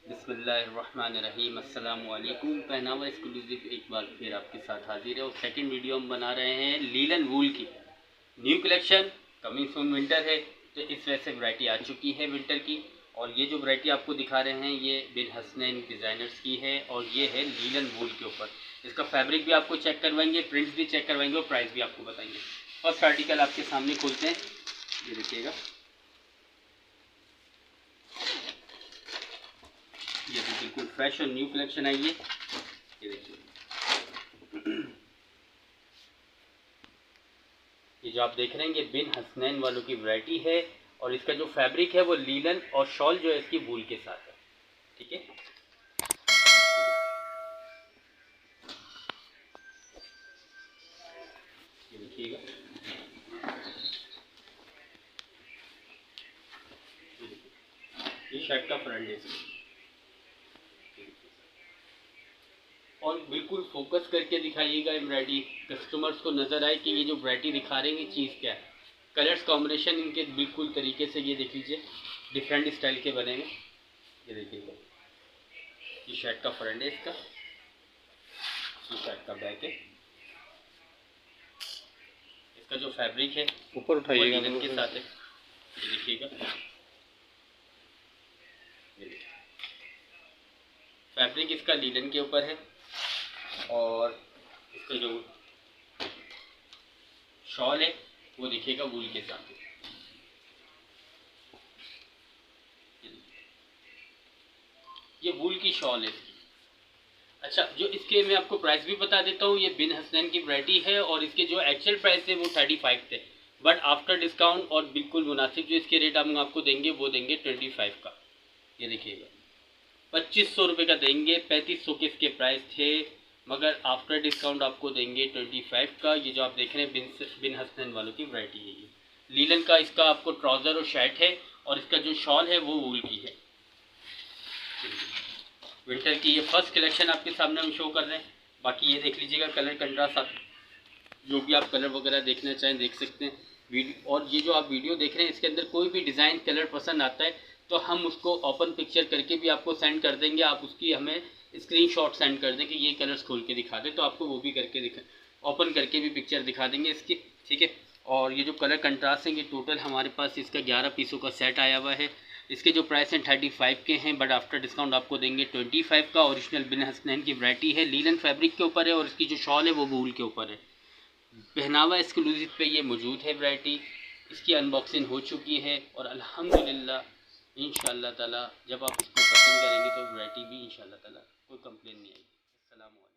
बिस्मिल्लाहिर्रहमानिर्रहीम। अस्सलाम वालेकुम। पहनावा एक्सक्लूसिव एक बार फिर आपके साथ हाजिर है और सेकंड वीडियो हम बना रहे हैं लीलन वूल की new collection. Coming soon winter है तो इस वजह से वैरायटी आ चुकी है विंटर की। और ये जो वैरायटी आपको दिखा रहे हैं ये बिन हसनैन डिज़ाइनर्स की है और ये है लीलन वूल के ऊपर। इसका फैब्रिक भी आपको चेक करवाएंगे, प्रिंट्स भी चेक करवाएंगे और प्राइस भी आपको बताएंगे। फर्स्ट आर्टिकल आपके सामने खोलते हैं, ये देखिएगा, ये भी बिल्कुल फ्रेश और न्यू कलेक्शन आई है। ये देखिए, ये जो आप देख रहे हैं ये बिन हसनैन वालों की वैरायटी है और इसका जो फैब्रिक है वो लीलन और शॉल जो है इसकी वूल के साथ है। ठीक है, ये देखिएगा, ये शर्ट का फ्रंट है और बिल्कुल फोकस करके दिखाइएगा एम्ब्रॉयडरी, कस्टमर्स को नज़र आए कि ये जो वैरायटी दिखा रहे हैं ये चीज़ क्या है। कलर्स कॉम्बिनेशन इनके बिल्कुल तरीके से, ये देख लीजिए, डिफरेंट स्टाइल के बने हैं। ये देखिएगा, ये शर्ट का फ्रंट है इसका, ये शर्ट का बैक है। इसका जो फैब्रिक है ऊपर उठाइएगा, लीलन के साथ है। ये देखिएगा, फैब्रिक इसका लीलन के ऊपर है और इसका जो शॉल है वो दिखेगा वूल के साथ। ये वूल की शॉल है इसकी। अच्छा, जो इसके मैं आपको प्राइस भी बता देता हूँ, ये बिन हसनैन की वैरायटी है और इसके जो एक्चुअल प्राइस है वो 35 थे, बट आफ्टर डिस्काउंट और बिल्कुल मुनासिब जो इसके रेट हम आपको देंगे वो देंगे 25 का। ये देखिएगा, 2500 रुपये का देंगे। 3500 के इसके प्राइस थे, मगर आफ्टर डिस्काउंट आपको देंगे 25 का। ये जो आप देख रहे हैं बिन हसनैन वालों की वैरायटी है। ये लीलन का इसका आपको ट्राउज़र और शर्ट है और इसका जो शॉल है वो वूल की है। विंटर की ये फर्स्ट कलेक्शन आपके सामने हम शो कर रहे हैं। बाकी ये देख लीजिएगा, कलर कंट्रास्ट, आप जो भी आप कलर वगैरह देखना चाहें देख सकते हैं वीडियो। और ये जो आप वीडियो देख रहे हैं इसके अंदर कोई भी डिज़ाइन कलर पसंद आता है तो हम उसको ओपन पिक्चर करके भी आपको सेंड कर देंगे। आप उसकी हमें स्क्रीनशॉट सेंड कर दें कि ये कलर्स खोल के दिखा दें, तो आपको वो भी करके ओपन करके भी पिक्चर दिखा देंगे इसकी। ठीक है, और ये जो कलर कंट्रास्ट हैं ये टोटल हमारे पास इसका 11 पीसों का सेट आया हुआ है। इसके जो प्राइस हैं 35 के हैं, बट आफ्टर डिस्काउंट आपको देंगे 25 का। ओरिजिनल बिन हसनैन की वैरायटी है, लीलन फैब्रिक के ऊपर है और इसकी जो शॉल है वो वूल के ऊपर है। पहनावा एक्सक्लूसिव पे ये मौजूद है वैरायटी। इसकी अनबॉक्सिंग हो चुकी है और अल्हम्दुलिल्लाह इंशाअल्लाह ताला जब आप इसको पसंद करेंगे तो वैरायटी भी इंशाअल्लाह ताला कोई कंप्लेन नहीं आएगी। अस्सलाम वालेकुम।